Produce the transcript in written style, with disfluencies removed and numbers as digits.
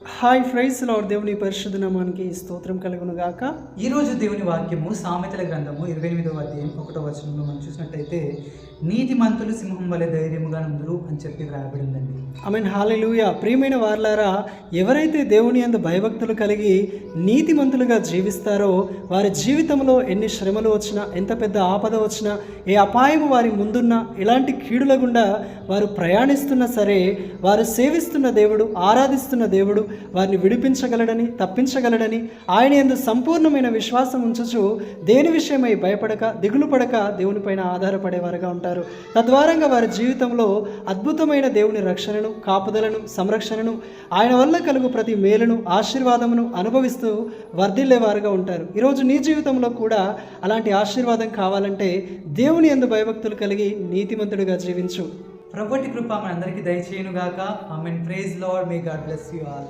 Hi fries lord, దేవుని పరిశుద్ధ నామానికి స్తోత్రం కలుగును గాక. ఈరోజు దేవుని వాక్యము సామెతల గ్రంథము 28వ అధ్యాయం 1వ వచనంలో మనం చూసినట్టయితే, నీతిమంతులు సింహం వలె ధైర్యముగా నుందురు అని చెప్పి రాయబడిందండి. ఆమేన్, హల్లెలూయా. ప్రియమైన వారలారా, ఎవరైతే దేవుని యందు భయభక్తులు కలిగి నీతిమంతులుగా జీవిస్తారో వారి జీవితంలో ఎన్ని శ్రమలు వచ్చినా, ఎంత పెద్ద ఆపద వచ్చినా, ఏ అపాయము వారి ముందున్నా, ఎలాంటి కీడుల గుండా వారు ప్రయాణిస్తున్నా సరే, వారు సేవిస్తున్న దేవుడు, ఆరాధిస్తున్న దేవుడు వారిని విడిపించగలడని, తప్పించగలడని, ఆయన యందు సంపూర్ణమైన విశ్వాసం ఉంచుచు దేని విషయమై భయపడక, దిగులు పడక దేవునిపైన ఆధారపడేవారుగా ఉంటారు. తద్వారంగా వారి జీవితంలో అద్భుతమైన దేవుని రక్షణను, కాపుదలను, సంరక్షణను, ఆయన వల్ల కలుగు ప్రతి మేలును, ఆశీర్వాదమును అనుభవిస్తూ వర్ధిల్లేవారుగా ఉంటారు. ఈరోజు నీ జీవితంలో కూడా అలాంటి ఆశీర్వాదం కావాలంటే దేవుని యందు భయభక్తులు కలిగి నీతిమంతుడిగా జీవించు. ప్రభుటి కృప మనందరికీ దయచేయునుగాక. Amen. Praise lord. May god bless you all.